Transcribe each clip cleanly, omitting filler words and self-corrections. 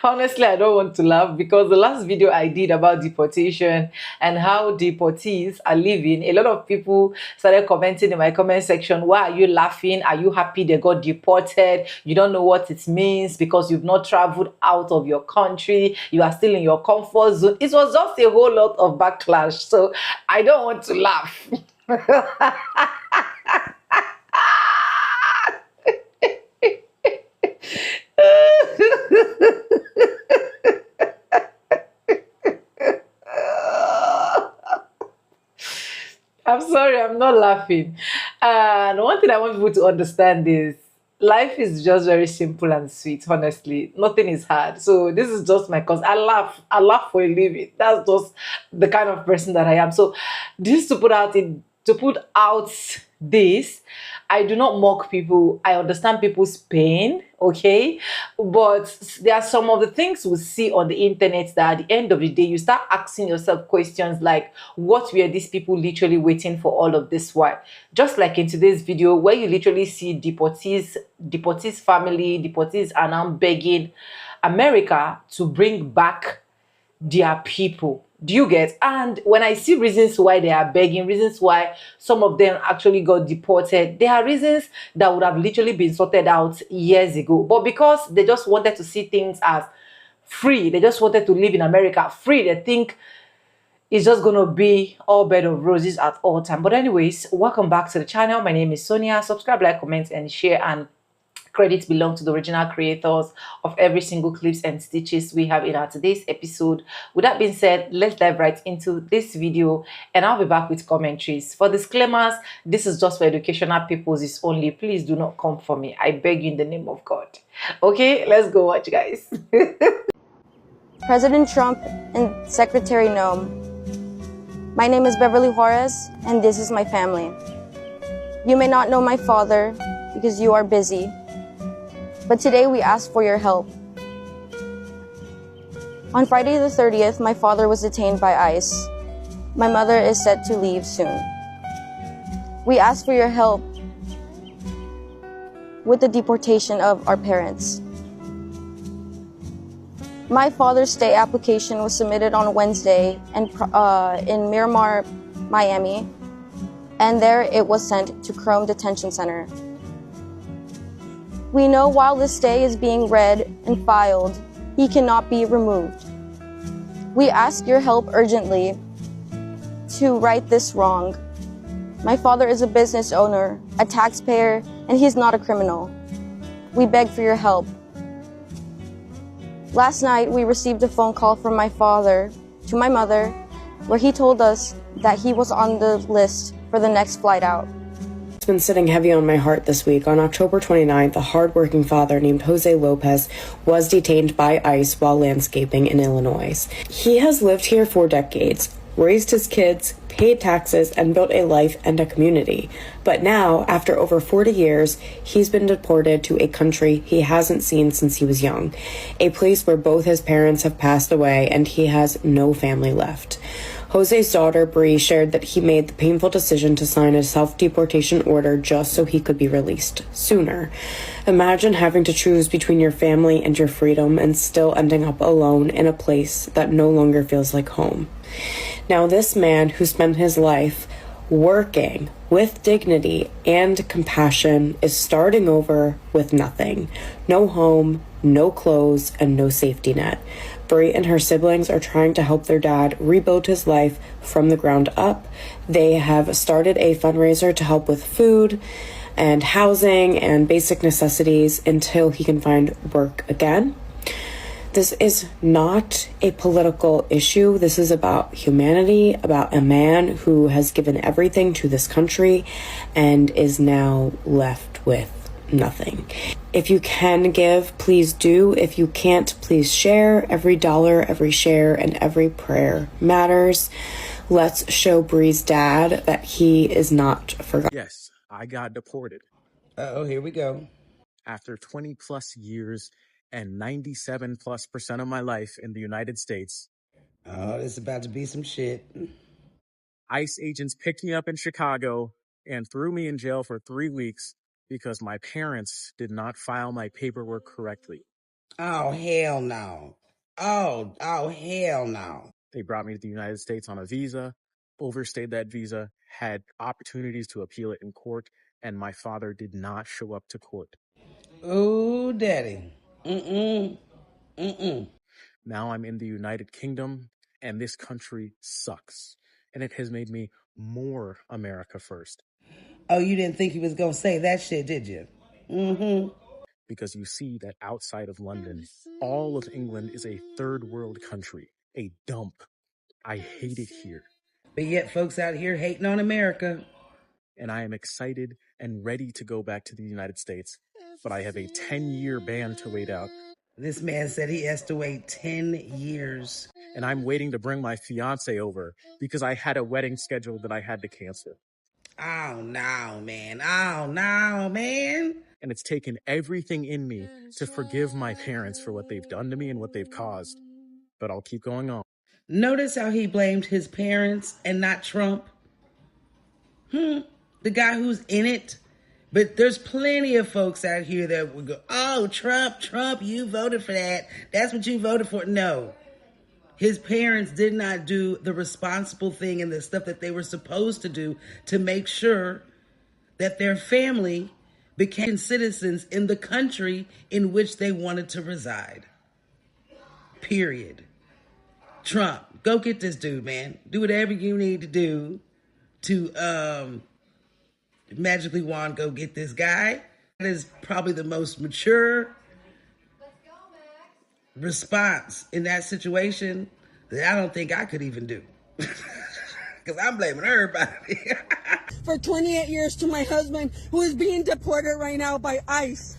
Honestly, I don't want to laugh because the last video I did about deportation and how deportees are living, a lot of people started commenting in my comment section, why are you laughing? Are you happy they got deported? You don't know what it means because you've not traveled out of your country. You are still in your comfort zone. It was just a whole lot of backlash. So I don't want to laugh. I'm sorry, I'm not laughing. And one thing I want people to understand is life is just very simple and sweet, honestly. Nothing is hard. So this is just my cause. I laugh. I laugh for a living. That's just the kind of person that I am. So this to put out this, I do not mock people. I understand people's pain, okay? But there are some of the things we see on the internet that at the end of the day, you start asking yourself questions like, what were these people literally waiting for all of this while? Just like in today's video, where you literally see deportees family, deportees are now begging America to bring back their people. Do you get? And when I see reasons why they are begging, reasons why some of them actually got deported, there are reasons that would have literally been sorted out years ago. But because they just wanted to see things as free, they just wanted to live in America free, they think it's just gonna be all bed of roses at all time. But anyways, welcome back to the channel. My name is Sonia. Subscribe, like, comment, and share. And credits belong to the original creators of every single clips and stitches we have in our today's episode. With that being said, let's dive right into this video, and I'll be back with commentaries. For disclaimers, this is just for educational purposes only. Please do not come for me. I beg you in the name of God. Okay, let's go watch, guys. President Trump and Secretary Noem. My name is Beverly Juarez, and this is my family. You may not know my father because you are busy, but today we ask for your help. On Friday the 30th, my father was detained by ICE. My mother is set to leave soon. We ask for your help with the deportation of our parents. My father's stay application was submitted on Wednesday in Miramar, Miami, and there it was sent to Chrome Detention Center. We know while this stay is being read and filed, he cannot be removed. We ask your help urgently to right this wrong. My father is a business owner, a taxpayer, and he's not a criminal. We beg for your help. Last night, we received a phone call from my father to my mother, where he told us that he was on the list for the next flight out. It's been sitting heavy on my heart this week. On October 29th, a hardworking father named Jose Lopez was detained by ICE while landscaping in Illinois. He has lived here for decades, raised his kids, paid taxes, and built a life and a community. But now, after over 40 years, he's been deported to a country he hasn't seen since he was young, a place where both his parents have passed away and he has no family left. Jose's daughter, Bree, shared that he made the painful decision to sign a self-deportation order just so he could be released sooner. Imagine having to choose between your family and your freedom and still ending up alone in a place that no longer feels like home. Now, this man who spent his life working with dignity and compassion is starting over with nothing. No home, no clothes, and no safety net. Bree and her siblings are trying to help their dad rebuild his life from the ground up. They have started a fundraiser to help with food and housing and basic necessities until he can find work again. This is not a political issue. This is about humanity, about a man who has given everything to this country and is now left with nothing. If you can give, please do. If you can't, please share. Every dollar, every share, and every prayer matters. Let's show Bree's dad that he is not forgotten. Yes, I got deported. Uh-oh, here we go. After 20 plus years and 97+% of my life in the United States, Oh, it's about to be some shit. ICE agents picked me up in Chicago and threw me in jail for 3 weeks because my parents did not file my paperwork correctly. Oh, hell no. Oh, hell no. They brought me to the United States on a visa, overstayed that visa, had opportunities to appeal it in court, and my father did not show up to court. Ooh, daddy. Mm-mm. Mm-mm. Now I'm in the United Kingdom, and this country sucks. And it has made me more America first. Oh, you didn't think he was gonna say that shit, did you? Mm-hmm. Because you see that outside of London, all of England is a third world country, a dump. I hate it here. But yet folks out here hating on America. And I am excited and ready to go back to the United States, but I have a 10-year ban to wait out. This man said he has to wait 10 years. And I'm waiting to bring my fiance over because I had a wedding scheduled that I had to cancel. Oh, no, man. Oh, no, man. And it's taken everything in me to forgive my parents for what they've done to me and what they've caused. But I'll keep going on. Notice how he blamed his parents and not Trump? The guy who's in it. But there's plenty of folks out here that would go, oh, Trump, you voted for that. That's what you voted for. No. His parents did not do the responsible thing and the stuff that they were supposed to do to make sure that their family became citizens in the country in which they wanted to reside. Period. Trump, go get this dude, man. Do whatever you need to do to magically wand go get this guy. That is probably the most mature response in that situation that I don't think I could even do. Because I'm blaming everybody. For 28 years to my husband, who is being deported right now by ICE.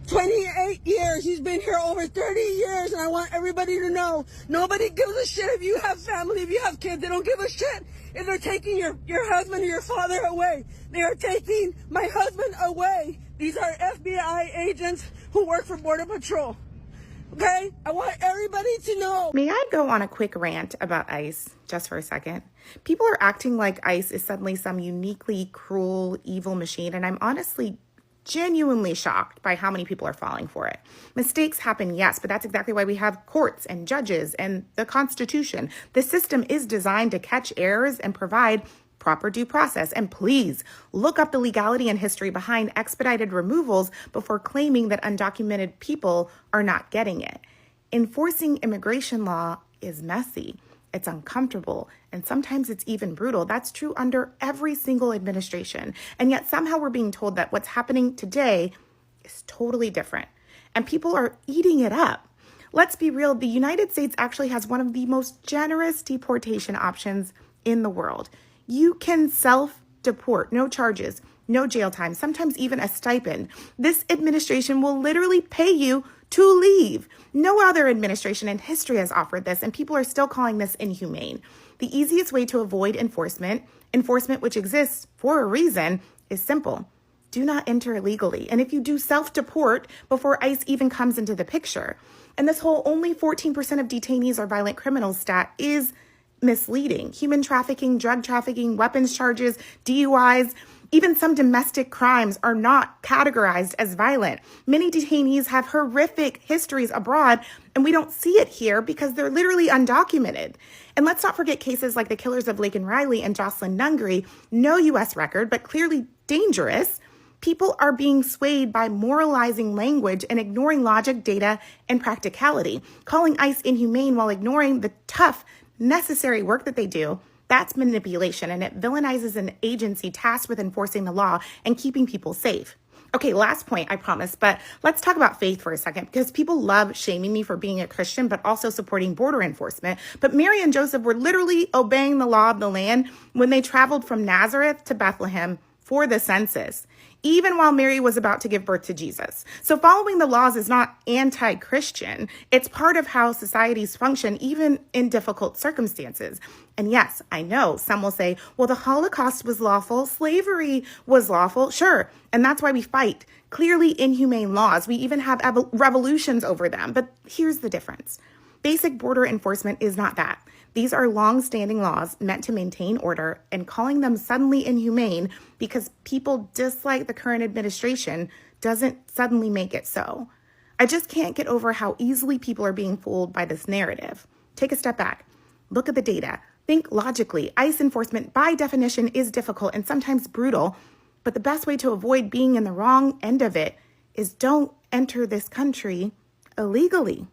28 years. He's been here over 30 years, and I want everybody to know, nobody gives a shit if you have family, if you have kids. They don't give a shit if they're taking your husband or your father away. They are taking my husband away. These are FBI agents who work for Border Patrol. Okay? I want everybody to know. May I go on a quick rant about ICE just for a second? People are acting like ICE is suddenly some uniquely cruel, evil machine, and I'm honestly genuinely shocked by how many people are falling for it. Mistakes happen, yes, but that's exactly why we have courts and judges and the Constitution. The system is designed to catch errors and provide proper due process. And please look up the legality and history behind expedited removals before claiming that undocumented people are not getting it. Enforcing immigration law is messy. It's uncomfortable, and sometimes it's even brutal. That's true under every single administration. And yet somehow we're being told that what's happening today is totally different. And people are eating it up. Let's be real, the United States actually has one of the most generous deportation options in the world. You can self-deport, no charges, no jail time, sometimes even a stipend. This administration will literally pay you to leave. No other administration in history has offered this, and people are still calling this inhumane. The easiest way to avoid enforcement which exists for a reason, is simple. Do not enter illegally. And if you do, self-deport before ICE even comes into the picture. And this whole only 14% of detainees are violent criminals stat is misleading. Human trafficking, drug trafficking, weapons charges, DUIs, even some domestic crimes are not categorized as violent. Many detainees have horrific histories abroad, and we don't see it here because they're literally undocumented. And let's not forget cases like the killers of Laken Riley and Jocelyn Nungary, no U.S. record, but clearly dangerous. People are being swayed by moralizing language and ignoring logic, data, and practicality. Calling ICE inhumane while ignoring the tough, necessary work that they do, that's manipulation, and it villainizes an agency tasked with enforcing the law and keeping people safe. Okay, last point, I promise, but let's talk about faith for a second, because people love shaming me for being a Christian, but also supporting border enforcement. But Mary and Joseph were literally obeying the law of the land when they traveled from Nazareth to Bethlehem for the census, even while Mary was about to give birth to Jesus. So following the laws is not anti-Christian. It's part of how societies function, even in difficult circumstances. And yes, I know some will say, well, the Holocaust was lawful, slavery was lawful. Sure, and that's why we fight clearly inhumane laws. We even have revolutions over them. But here's the difference. Basic border enforcement is not that. These are long-standing laws meant to maintain order, and calling them suddenly inhumane because people dislike the current administration doesn't suddenly make it so. I just can't get over how easily people are being fooled by this narrative. Take a step back. Look at the data. Think logically. ICE enforcement, by definition, is difficult and sometimes brutal, but the best way to avoid being in the wrong end of it is don't enter this country illegally.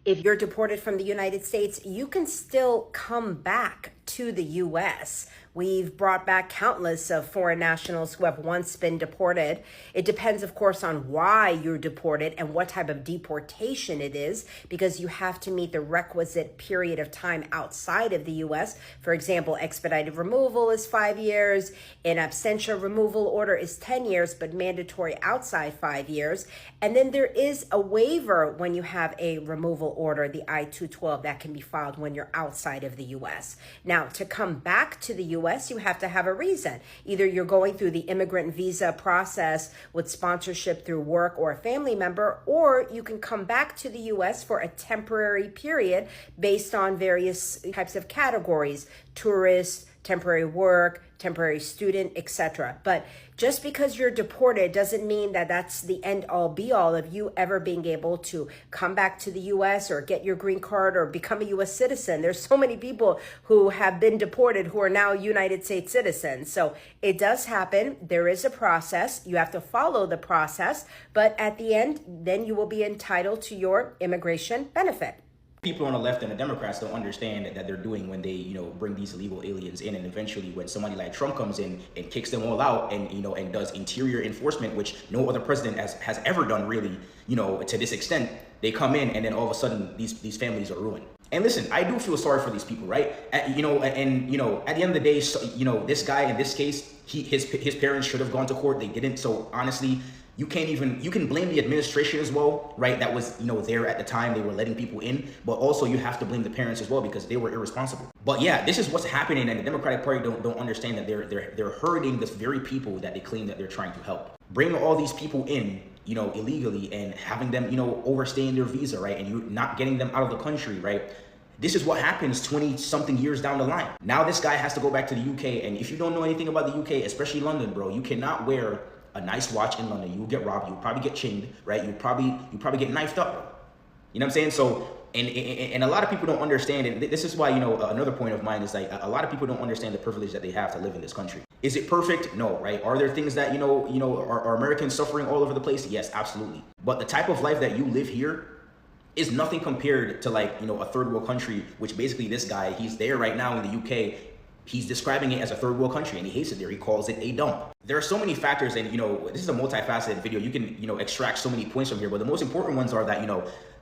If you're deported from the United States, you can still come back to the U.S. We've brought back countless of foreign nationals who have once been deported. It depends, of course, on why you're deported and what type of deportation it is, because you have to meet the requisite period of time outside of the U.S. For example, expedited removal is 5 years, in absentia removal order is 10 years, but mandatory outside 5 years. And then there is a waiver when you have a removal order, the I-212, that can be filed when you're outside of the U.S. Now, to come back to the U.S., you have to have a reason. Either you're going through the immigrant visa process with sponsorship through work or a family member, or you can come back to the U.S. for a temporary period based on various types of categories: tourist, temporary work, temporary student, etc. But just because you're deported doesn't mean that that's the end all be all of you ever being able to come back to the U.S. or get your green card or become a U.S. citizen. There's so many people who have been deported who are now United States citizens. So it does happen. There is a process. You have to follow the process. But at the end, then you will be entitled to your immigration benefit. People on the left and the Democrats don't understand that they're doing when they, bring these illegal aliens in, and eventually when somebody like Trump comes in and kicks them all out and, and does interior enforcement, which no other president has ever done really, to this extent. They come in and then all of a sudden these families are ruined. And listen, I do feel sorry for these people, right? At the end of the day, this guy in this case, his parents should have gone to court. They didn't. So honestly, you can blame the administration as well, right? That was, there at the time they were letting people in, but also you have to blame the parents as well because they were irresponsible. But yeah, this is what's happening, and the Democratic Party don't understand that they're hurting the very people that they claim that they're trying to help. Bring all these people in, illegally, and having them, overstaying their visa, right? And you not getting them out of the country, right? This is what happens 20 something years down the line. Now this guy has to go back to the UK, and if you don't know anything about the UK, especially London, bro, you cannot wear a nice watch in London. You'll get robbed. You'll probably get chained, right? You probably get knifed up, bro. You know what I'm saying? So, and a lot of people don't understand, and this is why, another point of mine is like, a lot of people don't understand the privilege that they have to live in this country. Is it perfect? No, right? Are there things that, are Americans suffering all over the place? Yes, absolutely. But the type of life that you live here is nothing compared to like, a third world country, which basically this guy, he's there right now in the UK. He's describing it as a third world country and he hates it there. He calls it a dump. There are so many factors, and this is a multifaceted video. You can extract so many points from here, but the most important ones are that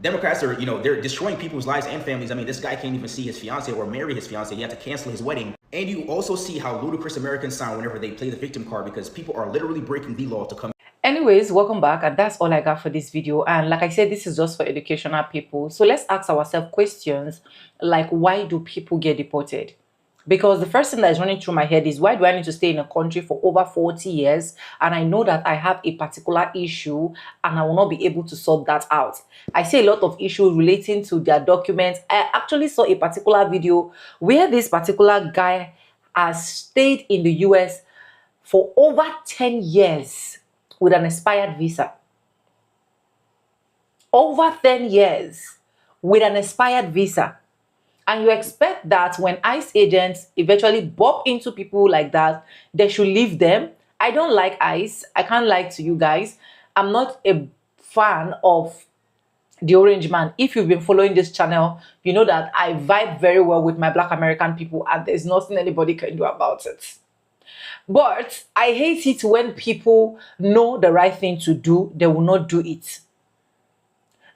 Democrats are they're destroying people's lives and families. I mean, this guy can't even see his fiance or marry his fiance. He had to cancel his wedding. And you also see how ludicrous Americans sound whenever they play the victim card, because people are literally breaking the law to come. Anyways, welcome back, and that's all I got for this video. And like I said, this is just for educational people. So let's ask ourselves questions like, why do people get deported? Because the first thing that is running through my head is, why do I need to stay in a country for over 40 years and I know that I have a particular issue and I will not be able to sort that out? I see a lot of issues relating to their documents. I actually saw a particular video where this particular guy has stayed in the US for over 10 years with an expired visa. Over 10 years with an expired visa. And you expect that when ICE agents eventually bump into people like that, they should leave them. I don't like ICE. I can't lie to you guys. I'm not a fan of the Orange Man. If you've been following this channel, you know that I vibe very well with my Black American people and there's nothing anybody can do about it. But I hate it when people know the right thing to do, they will not do it.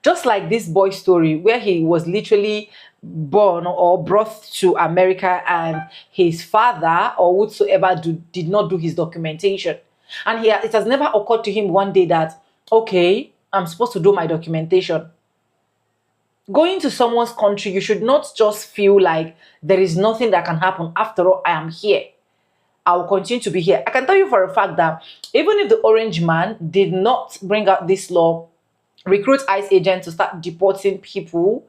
Just like this boy's story where he was literally born or brought to America and his father or whatsoever did not do his documentation. And it has never occurred to him one day that, okay, I'm supposed to do my documentation. Going to someone's country, you should not just feel like there is nothing that can happen. After all, I am here. I will continue to be here. I can tell you for a fact that even if the Orange Man did not bring out this law, recruit ICE agents to start deporting people,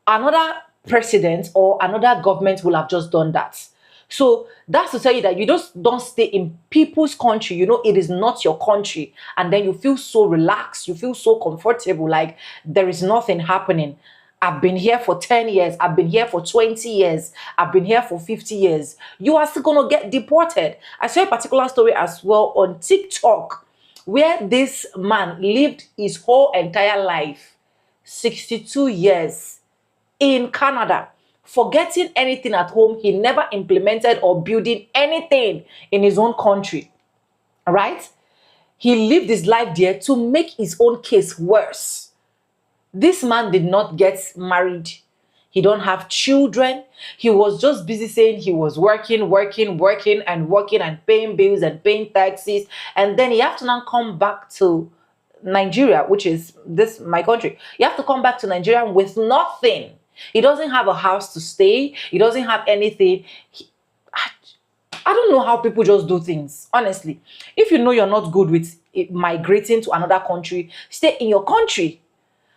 another president or another government will have just done that. So that's to tell you that you just don't stay in people's country. You know, it is not your country. And then you feel so relaxed. You feel so comfortable, like there is nothing happening. I've been here for 10 years. I've been here for 20 years. I've been here for 50 years. You are still going to get deported. I saw a particular story as well on TikTok where this man lived his whole entire life, 62 years, in Canada, forgetting anything at home. He never implemented or building anything in his own country, right? He lived his life there to make his own case worse. This man did not get married. He don't have children. He was just busy saying he was working and paying bills and paying taxes. And then he have to now come back to Nigeria, which is this my country. You have to come back to Nigeria with nothing. He doesn't have a house to stay. He doesn't have anything. I don't know how people just do things, honestly. If you know you're not good with migrating to another country, stay in your country.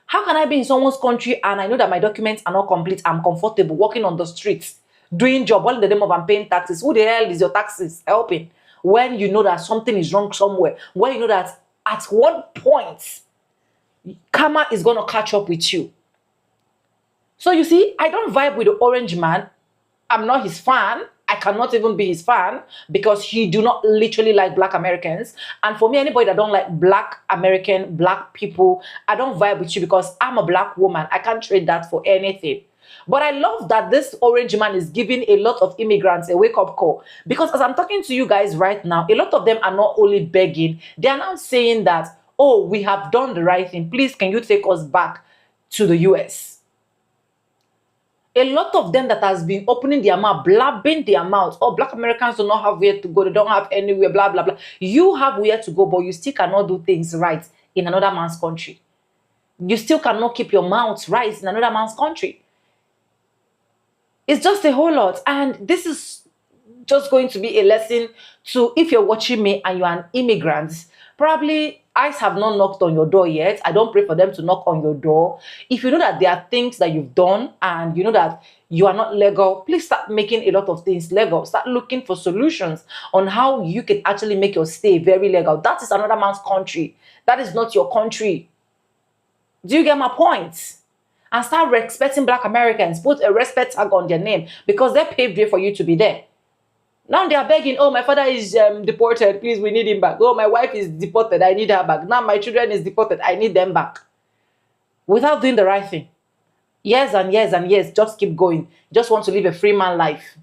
How can I be in someone's country and I know that my documents are not complete? I'm comfortable walking on the streets, doing job, all in the name of I'm paying taxes. Who the hell is your taxes helping? When you know that something is wrong somewhere, when you know that at one point, karma is going to catch up with you. So you see, I don't vibe with the orange man. I'm not his fan. I cannot even be his fan because he do not literally like black Americans. And for me, anybody that don't like black American, black people, I don't vibe with you because I'm a black woman. I can't trade that for anything. But I love that this orange man is giving a lot of immigrants a wake-up call. Because as I'm talking to you guys right now, a lot of them are not only begging, they are now saying that, oh, we have done the right thing. Please, can you take us back to the US? A lot of them that has been opening their mouth, blabbing their mouth, oh, black Americans do not have where to go, they don't have anywhere, blah, blah, blah. You have where to go, but you still cannot do things right in another man's country. You still cannot keep your mouth right in another man's country. It's just a whole lot. And this is just going to be a lesson to, if you're watching me and you're an immigrant, probably ICE have not knocked on your door yet. I don't pray for them to knock on your door. If you know that there are things that you've done and you know that you are not legal, please start making a lot of things legal. Start looking for solutions on how you can actually make your stay very legal. That is another man's country. That is not your country. Do you get my point? And start respecting black Americans. Put a respect tag on their name because they paved way for you to be there. Now they are begging, oh, my father is deported. Please, we need him back. Oh, my wife is deported. I need her back. Now my children is deported. I need them back. Without doing the right thing. Years and years and years. Just keep going. Just want to live a free man life.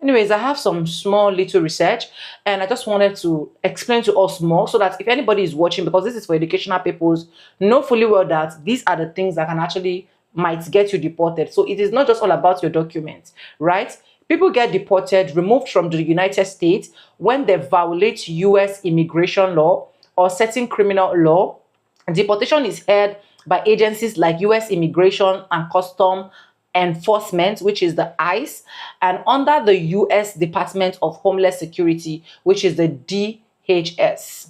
Anyways, I have some small little research and I just wanted to explain to us more so that if anybody is watching, because this is for educational purposes, know fully well that these are the things that can actually might get you deported. So it is not just all about your documents, right? People get deported, removed from the United States when they violate US immigration law or certain criminal law. Deportation is held by agencies like US Immigration and Custom Enforcement, which is the ICE, and under the US Department of Homeland Security, which is the DHS.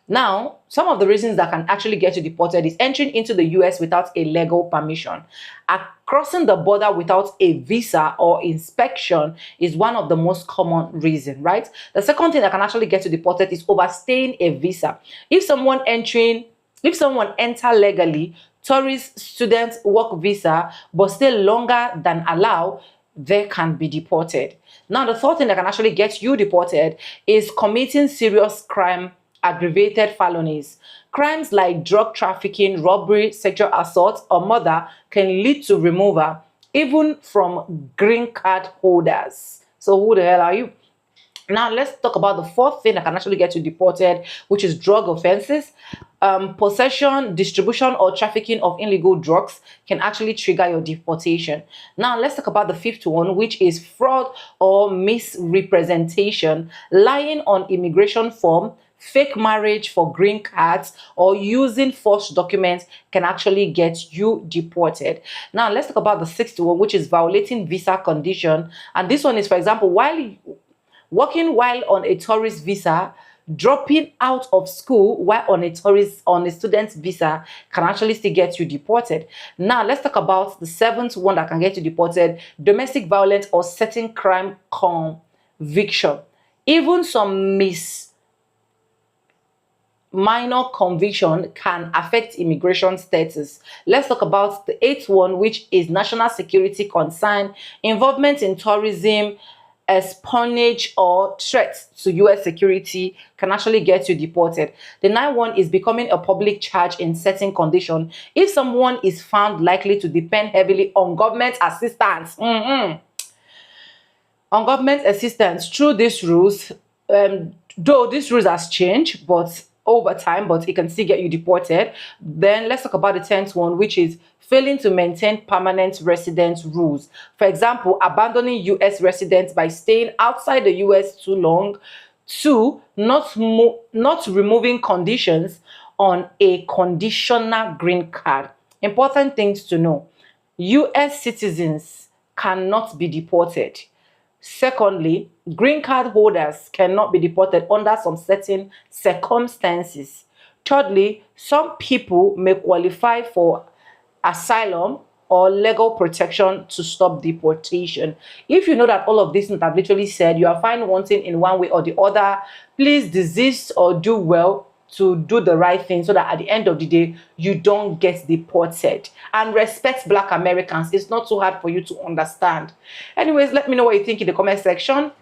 Now, some of the reasons that can actually get you deported is entering into the US without a legal permission. Crossing the border without a visa or inspection is one of the most common reasons, right? The second thing that can actually get you deported is overstaying a visa. If someone enter legally, tourist, student, work visa, but stay longer than allowed, they can be deported. Now, the third thing that can actually get you deported is committing serious crime, aggravated felonies. Crimes like drug trafficking, robbery, sexual assault, or murder can lead to removal, even from green card holders. So who the hell are you? Now, let's talk about the fourth thing that can actually get you deported, which is drug offenses. Possession, distribution, or trafficking of illegal drugs can actually trigger your deportation. Now, let's talk about the fifth one, which is fraud or misrepresentation, lying on immigration form, fake marriage for green cards, or using false documents can actually get you deported. Now, let's talk about the sixth one, which is violating visa condition. And this one is, for example, while working while on a tourist visa, Dropping out of school while on a student visa can actually still get you deported. Now let's talk about the seventh one that can get you deported: domestic violence or certain crime conviction. Even some minor conviction can affect immigration status. Let's talk about the eighth one, which is national security concern. Involvement in tourism, espionage, or threats to US security can actually get you deported. The ninth one is becoming a public charge in certain condition. If someone is found likely to depend heavily on government assistance, on government assistance through these rules, though these rules has changed but over time, but it can still get you deported. Then let's talk about the 10th one, which is failing to maintain permanent residence rules. For example, abandoning US residents by staying outside the US too long. Two, not removing conditions on a conditional green card. Important things to know: US citizens cannot be deported. Secondly, green card holders cannot be deported under some certain circumstances. Thirdly, some people may qualify for asylum or legal protection to stop deportation. If you know that all of this that I've literally said, you are fine wanting in one way or the other, please desist or do well to do the right thing so that at the end of the day, you don't get deported. And respect Black Americans. It's not too hard for you to understand. Anyways, let me know what you think in the comment section.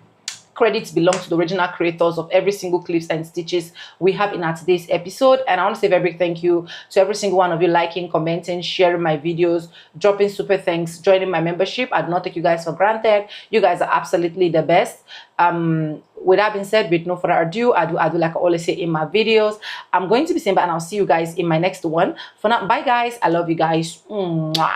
Credits belong to the original creators of every single clips and stitches we have in our today's episode. And I want to say a very big thank you to every single one of you liking, commenting, sharing my videos, dropping super thanks, joining my membership. I do not take you guys for granted. You guys are absolutely the best. With that being said, with no further ado, I do like I always say in my videos, I'm going to be saying bye, and I'll see you guys in my next one. For now, bye guys. I love you guys. Mwah.